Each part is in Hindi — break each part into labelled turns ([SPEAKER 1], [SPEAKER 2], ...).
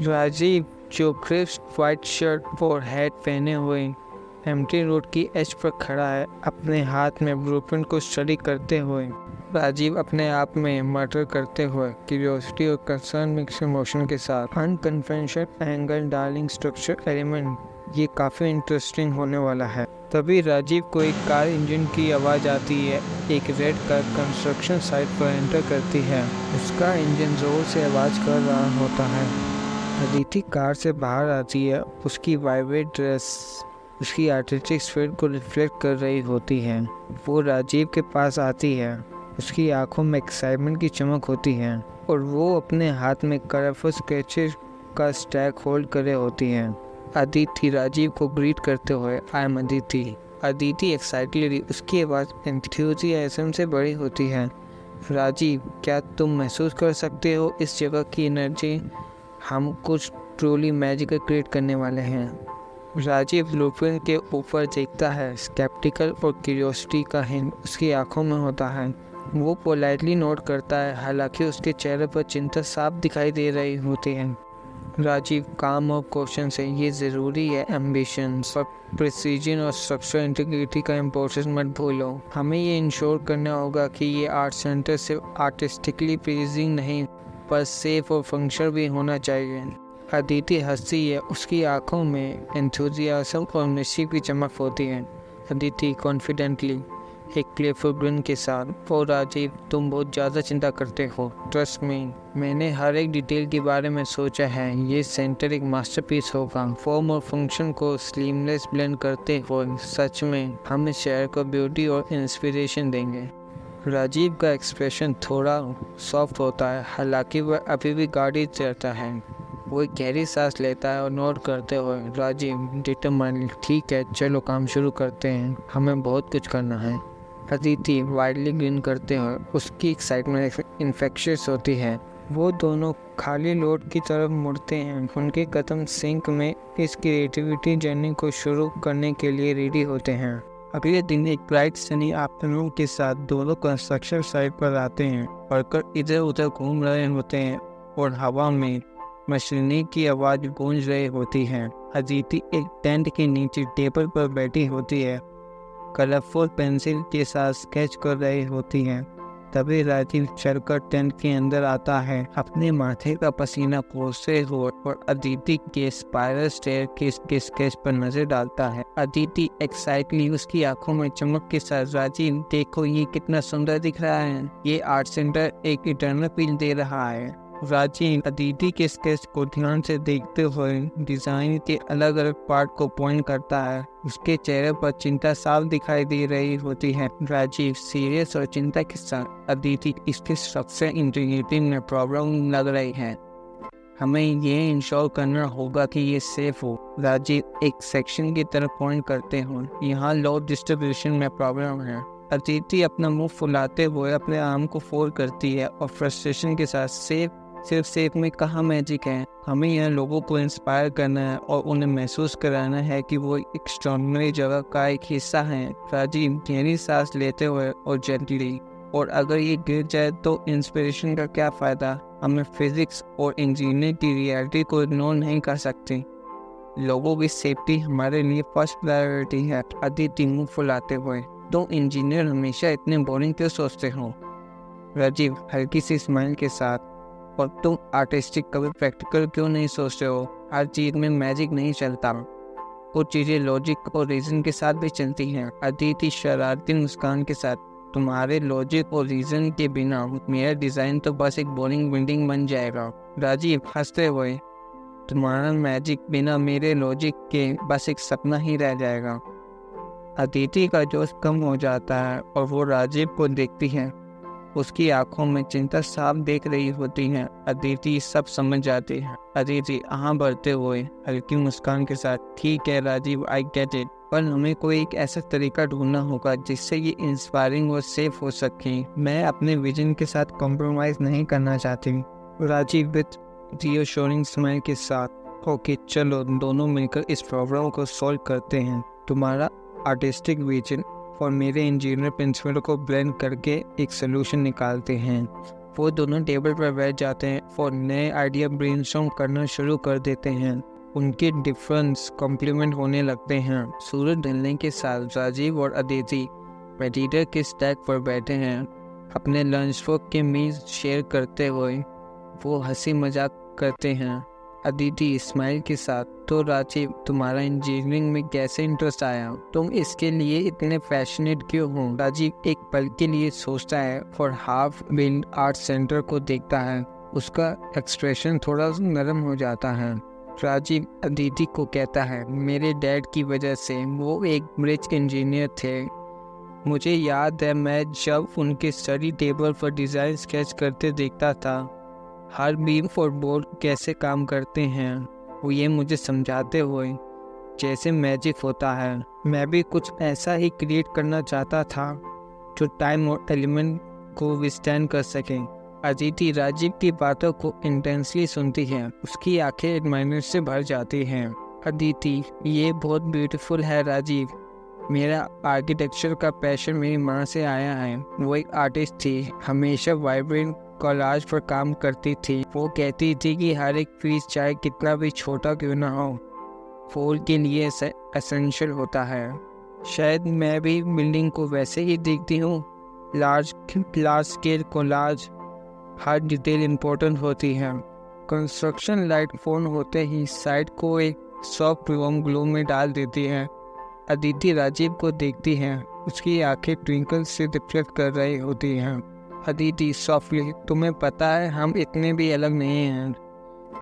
[SPEAKER 1] राजीव, जो क्रिस्प वाइट शर्ट और हैट पहने हुए एम्प्टी रोड की एज पर खड़ा है, अपने हाथ में ब्लूप्रिंट को स्टडी करते हुए। राजीव अपने आप में मटर करते हुए क्यूरियोसिटी और कंसर्न मिक्स इमोशन के साथ। Unconventional angle darling structure element, ये काफ़ी इंटरेस्टिंग होने वाला है। तभी राजीव को एक कार इंजन की आवाज़ आती है। एक रेड कार कंस्ट्रक्शन साइट पर एंटर करती है। उसका इंजन जोर से आवाज़ कर रहा होता है। अदिति कार से बाहर आती है। उसकी वाइब्रेट ड्रेस उसकी आर्टिस्टिक स्पिरिट को रिफ्लेक्ट कर रही होती है। वो राजीव के पास आती है। उसकी आंखों में एक्साइटमेंट की चमक होती है और वो अपने हाथ में कलरफुल स्केचेस का स्टैक होल्ड करे होती है। अदिति राजीव को ग्रीट करते हुए, I am Aditi. Aditi excitedly, उसकी आवाज़ एंथुसियाज्म से बड़ी होती है। राजीव, क्या तुम महसूस कर सकते हो इस जगह की एनर्जी? हम कुछ ट्रूली मैजिकल क्रिएट करने वाले हैं। राजीव ब्लूप्रिंट के ऊपर देखता है। स्केप्टिकल और क्यूरियोसिटी का हिंट उसकी आंखों में होता है। वो पोलाइटली नोट करता है, हालांकि उसके चेहरे पर चिंता साफ दिखाई दे रही होती है। राजीव काम और क्वेश्चन से, ये ज़रूरी है एम्बिशन पर प्रिसीजन और स्ट्रक्चरल इंटीग्रिटी का इम्पोर्टेंस मत भूलो। हमें ये इंश्योर करना होगा कि ये आर्ट सेंटर सिर्फ आर्टिस्टिकली प्लीजिंग नहीं पर सेफ और फंक्शनल भी होना चाहिए। अदिति हंसती है। उसकी आंखों में एंथुसियाज्म और मिस्ट्री की चमक होती है। अदिति कॉन्फिडेंटली, एक प्लेफुल ग्रिन के साथ, ओ राजीव, तुम बहुत ज़्यादा चिंता करते हो। ट्रस्ट मी, मैंने हर एक डिटेल के बारे में सोचा है। ये सेंटर एक मास्टरपीस होगा। फॉर्म और फंक्शन को स्लीमलेस ब्लेंड करते हुए सच में हम इस शहर को ब्यूटी और इंस्पिरेशन देंगे। राजीव का एक्सप्रेशन थोड़ा सॉफ्ट होता है, हालांकि वह अभी भी गाड़ी चढ़ता है। वो एक गहरी सांस लेता है और नोट करते हुए, राजीव डिटरमाइंड, ठीक है, चलो काम शुरू करते हैं, हमें बहुत कुछ करना है। अदिति वाइडली ग्रीन करते हुए, उसकी एक्साइटमेंट इन्फेक्शियस होती है। वो दोनों खाली लोड की तरफ मुड़ते हैं। उनके कदम सिंक में इस क्रिएटिविटी जर्नी को शुरू करने के लिए रेडी होते हैं। अगले दिन एक ब्राइट सनी आफ्टरनून के साथ दोनों कंस्ट्रक्शन साइट पर आते हैं। वर्कर इधर उधर घूम रहे होते हैं और हवा में मशीनरी की आवाज़ गूंज रही होती है। अदिति एक टेंट के नीचे टेबल पर बैठी होती है, कलरफुल पेंसिल के साथ स्केच कर रही होती है। तभी राजीव चलकर टेंट के अंदर आता है, अपने माथे का पसीना पोंछते हुए, और अदिति के स्पाइरल स्टेयरकेस के स्केच पर नजर डालता है। अदिति एक्साइटली, उसकी आंखों में चमक के साथ, राजीव देखो, ये कितना सुंदर दिख रहा है। ये आर्ट सेंटर एक इटर्नल फील दे रहा है। राजीव अदिति के स्केच को ध्यान से देखते हुए डिजाइन के अलग अलग पार्ट को पॉइंट करता है। उसके चेहरे पर चिंता साफ दिखाई दे रही होती है। राजीव सीरियस और चिंता के साथ, अदिति, इसके स्ट्रक्चर इंटीग्रिटी में प्रॉब्लम लग रही है, हमें ये इंश्योर करना होगा कि ये सेफ हो। राजीव एक सेक्शन की तरफ पॉइंट करते हो, यहाँ लोड डिस्ट्रीब्यूशन में प्रॉब्लम है। अदिति अपना मुंह फुलाते हुए अपने आर्म को फोल्ड करती है और फ्रस्ट्रेशन के साथ, सिर्फ सेफ में कहाँ मैजिक है। हमें यहाँ लोगों को इंस्पायर करना है और उन्हें महसूस कराना है कि वो एक्स्ट्रॉर्डिनरी जगह का एक हिस्सा है। राजीव गहरी सांस लेते हुए और जेंटली, और अगर ये गिर जाए तो इंस्पिरेशन का क्या फ़ायदा? हमें फिजिक्स और इंजीनियरिंग की रियलिटी को इग्नोर नहीं कर सकते। लोगों की सेफ्टी हमारे लिए फर्स्ट प्रायोरिटी है। अदिति मुंह फुलाते हुए, तो इंजीनियर हमेशा इतने बोरिंग क्यों सोचते हो? राजीव हल्की सी स्माइल के साथ, और तुम आर्टिस्टिक कभी प्रैक्टिकल क्यों नहीं सोचते हो? हर चीज़ में मैजिक नहीं चलता, कुछ चीज़ें लॉजिक और रीज़न के साथ भी चलती हैं। अदिति शरारती मुस्कान के साथ, तुम्हारे लॉजिक और रीज़न के बिना मेरा डिज़ाइन तो बस एक बोरिंग बिल्डिंग बन जाएगा। राजीव हंसते हुए, तुम्हारा मैजिक बिना मेरे लॉजिक के बस एक सपना ही रह जाएगा। अदिति का जोश कम हो जाता है और वो राजीव को देखती है। उसकी आंखों में चिंता साफ देख रही होती है। अदिति सब समझ जाती है। अदिति आहाँ भरते हुए हल्की मुस्कान के साथ, ठीक है राजीव, आई गेट इट, पर हमें कोई एक ऐसा तरीका ढूंढना होगा जिससे ये इंस्पायरिंग और सेफ हो सके। मैं अपने विजन के साथ कॉम्प्रोमाइज नहीं करना चाहती। राजीव विद रियश्योरिंग स्माइल के साथ, ओके चलो दोनों मिलकर इस प्रॉब्लम को सॉल्व करते हैं। तुम्हारा आर्टिस्टिक विजन और मेरे इंजीनियर प्रिंसिपल को ब्लेंड करके एक सोल्यूशन निकालते हैं। वो दोनों टेबल पर बैठ जाते हैं और नए आइडिया ब्रेनस्टॉर्म करना शुरू कर देते हैं। उनके डिफरेंस कॉम्प्लीमेंट होने लगते हैं। सूरज ढलने के साथ राजीव और अदिति मटीरियल के स्टैक पर बैठे हैं, अपने लंच फोक के मील शेयर करते हुए वो हंसी मजाक करते हैं। अदिति स्माइल के साथ, तो राजीव, तुम्हारा इंजीनियरिंग में कैसे इंटरेस्ट आया? तुम इसके लिए इतने पैशनेट क्यों हो? राजीव एक पल के लिए सोचता है और हाफ बिल्ड आर्ट सेंटर को देखता है। उसका एक्सप्रेशन थोड़ा नरम हो जाता है। राजीव अदिति को कहता है, मेरे डैड की वजह से वो एक ब्रिज इंजीनियर थे। मुझे याद है मैं जब उनके स्टडी टेबल पर डिज़ाइन स्केच करते देखता था, हर बीम और बोर्ड कैसे काम करते हैं, वो ये मुझे समझाते हुए जैसे मैजिक होता है। मैं भी कुछ ऐसा ही क्रिएट करना चाहता था जो टाइम और एलिमेंट को विस्टैंड कर सके। अदिति राजीव की बातों को इंटेंसली सुनती है, उसकी आंखें एडमायरमेंट से भर जाती हैं। अदिति, ये बहुत ब्यूटीफुल है राजीव। मेरा आर्किटेक्चर का पैशन मेरी माँ से आया है। वो एक आर्टिस्ट थी, हमेशा वाइब्रेंट कोलाज पर काम करती थी। वो कहती थी कि हर एक पीस चाहे कितना भी छोटा क्यों ना हो, फूल के लिए एसेंशियल होता है। शायद मैं भी बिल्डिंग को वैसे ही देखती हूँ। लार्ज स्केल कोलाज, हर डिटेल इम्पोर्टेंट होती है। कंस्ट्रक्शन लाइट फोन होते ही साइट को एक सॉफ्ट वार्म ग्लो में डाल देती है। अदिति राजीव को देखती है, उसकी आंखें ट्विंकल से रिफ्लेक्ट कर रही होती हैं। अदिति सॉफ्टली, तुम्हें पता है हम इतने भी अलग नहीं हैं।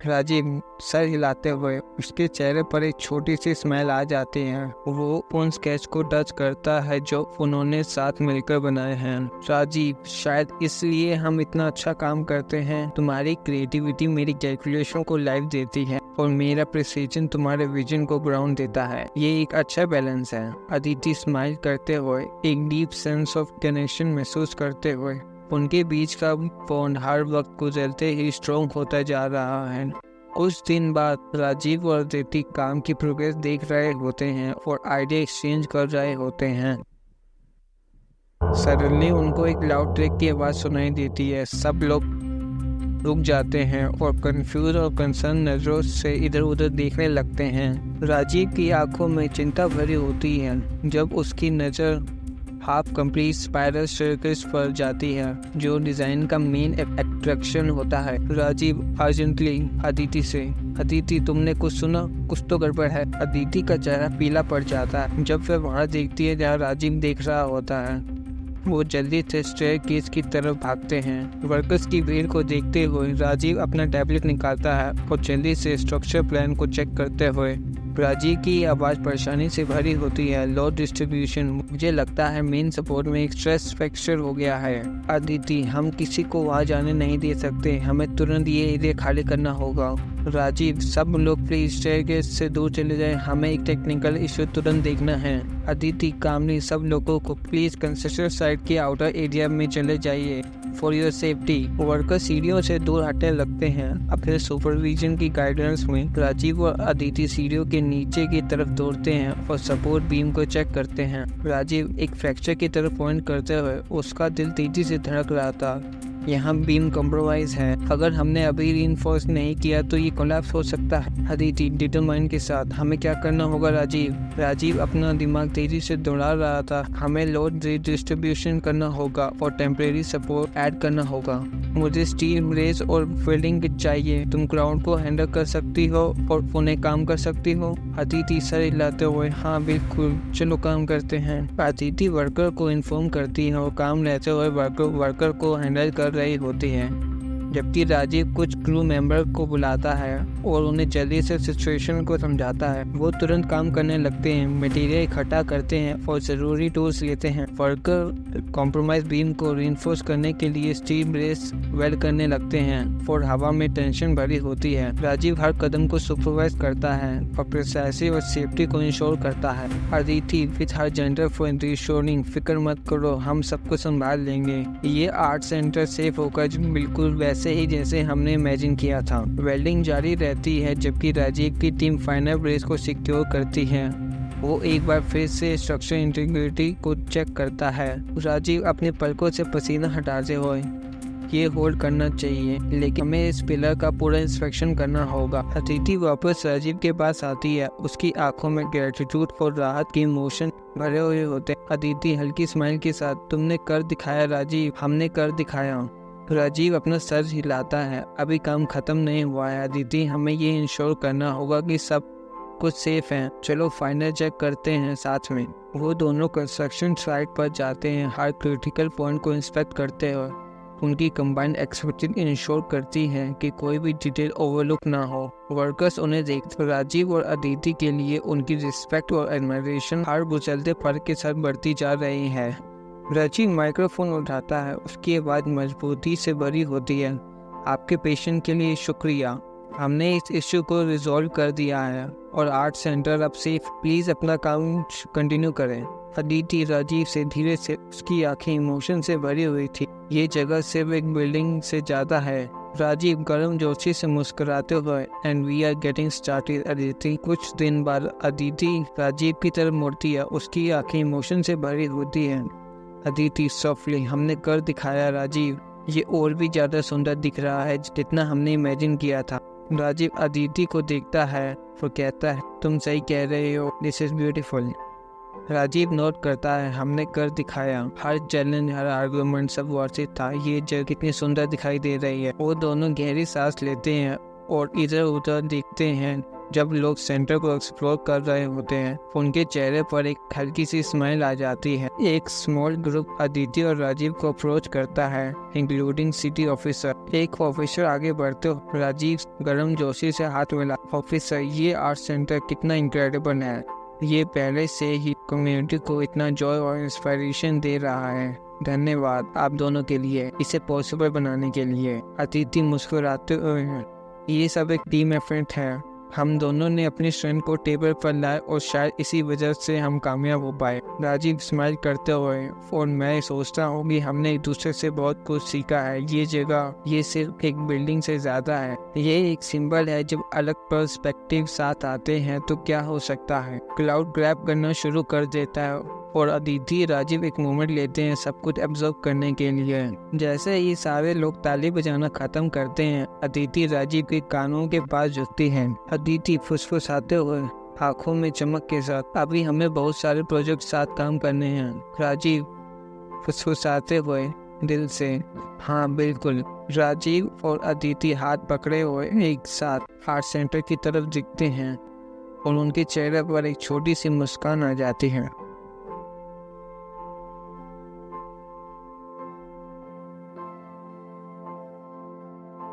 [SPEAKER 1] राजीव सर हिलाते हुए, उसके चेहरे पर एक छोटी सी स्माइल आ जाती है। वो उन स्केच को टच करता है जो उन्होंने साथ मिलकर बनाए हैं। राजीव, शायद इसलिए हम इतना अच्छा काम करते हैं। तुम्हारी क्रिएटिविटी मेरी कैलकुलेशन को लाइफ देती है और मेरा प्रिसीजन तुम्हारे विजन को ग्राउंड देता है। ये एक अच्छा बैलेंस है। अदिति स्माइल करते हुए, एक डीप सेंस ऑफ कनेक्शन महसूस करते हुए, उनके बीच का बॉन्ड हर वक्त गुजरते ही स्ट्रॉन्ग होता जा रहा है। कुछ दिन बाद राजीव और अदिति काम की प्रोग्रेस देख रहे होते हैं और आइडिया एक्सचेंज कर रहे होते हैं। सडनली उनको एक लाउड ट्रैक की आवाज़ सुनाई देती है। सब लोग रुक जाते हैं और कंफ्यूज और कंसर्न नजरों से इधर उधर देखने लगते हैं। राजीव की आंखों में चिंता भरी होती है जब उसकी नज़र हाफ कंप्लीट स्पाइरल सर्कल्स पर जाती है, जो डिज़ाइन का मेन अट्रैक्शन होता है। राजीव अर्जेंटली अदिति से, अदिति तुमने कुछ सुना? कुछ तो गड़बड़ है। अदिति का चेहरा पीला पड़ जाता है जब वह वहाँ देखती है जहाँ राजीव देख रहा होता है। वो जल्दी से स्टेयरकेस की तरफ भागते हैं। वर्कर्स की भीड़ को देखते हुए राजीव अपना टैबलेट निकालता है और जल्दी से स्ट्रक्चर प्लान को चेक करते हुए, राजीव की आवाज़ परेशानी से भरी होती है। लो डिस्ट्रीब्यूशन, मुझे लगता है मेन सपोर्ट में एक स्ट्रेस फ्रैक्चर हो गया है। अदिति, हम किसी को वहाँ जाने नहीं दे सकते, हमें तुरंत ये एरिया खाली करना होगा। राजीव, सब लोग प्लीज स्टेयरकेस से दूर चले जाएं, हमें एक टेक्निकल इशू तुरंत देखना है। अदिति कामली, सब लोगों को प्लीज कंस्ट्रक्शन साइट के आउटर एरिया में चले जाइए फॉर योर सेफ्टी। वर्कर सीढ़ियों से दूर हटने लगते हैं। अपने सुपरविजन की गाइडेंस में राजीव और अदिति सीढ़ियों के नीचे की तरफ दौड़ते हैं और सपोर्ट बीम को चेक करते हैं। राजीव एक फ्रैक्चर की तरफ पॉइंट करते हुए, उसका दिल तेजी से धड़क रहा था। यहाँ बीम कॉम्प्रोमाइज है, अगर हमने अभी रीइंफोर्स नहीं किया तो ये कोलैप्स हो सकता है। अदिति डिटरमाइन के साथ, हमें क्या करना होगा राजीव? राजीव अपना दिमाग तेजी से दौड़ा रहा था। हमें लोड डिस्ट्रीब्यूशन करना होगा और टेम्परेरी सपोर्ट ऐड करना होगा। मुझे स्टील रेस और फील्डिंग चाहिए। तुम ग्राउंड को हैंडल कर सकती हो और उन्हें काम कर सकती हो? अदिति सर हिलाते हुए, हाँ बिल्कुल, चलो काम करते हैं। अदिति वर्कर को इन्फॉर्म करती है और काम लेते हुए वर्कर को हैंडल कर रही होती है, जबकि राजीव कुछ क्रू मेंबर को बुलाता है और उन्हें जल्दी से सिचुएशन को समझाता है। वो तुरंत काम करने लगते हैं, मटेरियल इकट्ठा करते हैं और ज़रूरी टूल्स लेते हैं। वर्कर कॉम्प्रोमाइज बीम को रीइंफोर्स करने के लिए स्टील ब्रेस वेल्ड करने लगते हैं और हवा में टेंशन भरी होती है। राजीव हर कदम को सुपरवाइज करता है और प्रिसाइसी और सेफ्टी को इंश्योर करता है। Aditi with her gender for reshoring, फिक्र मत करो, हम सबको संभाल लेंगे। ये आर्ट सेंटर सेफ होगा बिल्कुल वैसे ही जैसे हमने इमेजिन किया था। वेल्डिंग जारी रहती है जबकि राजीव की टीम फाइनल ब्रेस को सिक्योर करती है। वो एक बार फिर से स्ट्रक्चर इंटीग्रिटी को चेक करता है। राजीव अपनी पलकों से पसीना हटाते हुए, ये होल्ड करना चाहिए, लेकिन हमें इस पिलर का पूरा इंस्पेक्शन करना होगा। अदिति वापस राजीव के पास आती है। उसकी आंखों में ग्रेटिट्यूड और राहत के इमोशन भरे हुए होते। अदिति हल्की स्माइल के साथ, तुमने कर दिखाया राजीव, हमने कर दिखाया। राजीव अपना सर हिलाता है। अभी काम खत्म नहीं हुआ है अदिति, हमें ये इंश्योर करना होगा कि सब कुछ सेफ है। चलो फाइनल चेक करते हैं साथ में। वो दोनों कंस्ट्रक्शन साइट पर जाते हैं, हर क्रिटिकल पॉइंट को इंस्पेक्ट करते हैं। उनकी कंबाइंड एक्सपर्टीज इंश्योर करती है कि कोई भी डिटेल ओवरलुक ना हो। वर्कर्स उन्हें देखते। राजीव और अदिति के लिए उनकी रिस्पेक्ट और एडमायरेशन हर गुजरते पल के साथ बढ़ती जा रही है। राजीव माइक्रोफोन उठाता है। उसकी आवाज़ मजबूती से भरी होती है। आपके पेशेंट के लिए शुक्रिया। हमने इस इश्यू को रिजॉल्व कर दिया है और आर्ट सेंटर अब सेफ। प्लीज़ अपना काम कंटिन्यू करें। अदिति राजीव से धीरे से, उसकी आंखें इमोशन से भरी हुई थी। ये जगह सिर्फ एक बिल्डिंग से ज़्यादा है। राजीव गर्मजोशी से मुस्कुराते हुए, and we are getting started Aditi. कुछ दिन बाद अदिति राजीव की तरफ मुड़ती है। उसकी आंखें इमोशन से भरी होती हैं। अदिति सॉफ्टली, हमने कर दिखाया राजीव, ये और भी ज़्यादा सुंदर दिख रहा है जितना हमने इमेजिन किया था। राजीव अदिति को देखता है और कहता है, तुम सही कह रहे हो, this is beautiful. Rajeev note करता है, हमने कर दिखाया। हर चैलेंज, हर आर्गुमेंट सब वर्थ इट था। ये जगह कितनी सुंदर दिखाई दे रही है। वो दोनों गहरी सांस लेते हैं और इधर उधर देखते हैं। जब लोग सेंटर को एक्सप्लोर कर रहे होते हैं, उनके चेहरे पर एक हल्की सी स्माइल आ जाती है। एक स्मॉल ग्रुप अदिति और राजीव को अप्रोच करता है, इंक्लूडिंग सिटी ऑफिसर। एक ऑफिसर आगे बढ़ते हो, राजीव गर्म जोशी से हाथ मिला। ऑफिसर, ये आर्ट सेंटर कितना इंक्रेडिबल है। ये पहले से ही कम्युनिटी को इतना जॉय और इंस्पिरेशन दे रहा है। धन्यवाद आप दोनों के लिए, इसे पॉसिबल बनाने के लिए। अदिति मुस्कुराते हुए, ये सब एक टीम एफर्ट है। हम दोनों ने अपनी स्ट्रेंथ को टेबल पर लाए और शायद इसी वजह से हम कामयाब हो पाए। राजीव स्माइल करते हुए, और मैं सोचता हूँ कि हमने एक दूसरे से बहुत कुछ सीखा है। ये जगह, ये सिर्फ एक बिल्डिंग से ज़्यादा है। ये एक सिंबल है, जब अलग पर्सपेक्टिव साथ आते हैं तो क्या हो सकता है। क्लाउड ग्रैब करना शुरू कर देता है और अदिति राजीव एक मोमेंट लेते हैं सब कुछ ऑब्जर्व करने के लिए। जैसे ही सारे लोग ताली बजाना खत्म करते हैं, अदिति राजीव के कानों के पास झुकती है। अदिति फुसफुसाते हुए, आंखों में चमक के साथ, अभी हमें बहुत सारे प्रोजेक्ट साथ काम करने हैं। राजीव फुसफुसाते हुए, दिल से, हाँ बिल्कुल। राजीव और अदिति हाथ पकड़े हुए एक साथ आर्ट सेंटर की तरफ दिखते हैं और उनके चेहरे पर एक छोटी सी मुस्कान आ जाती है।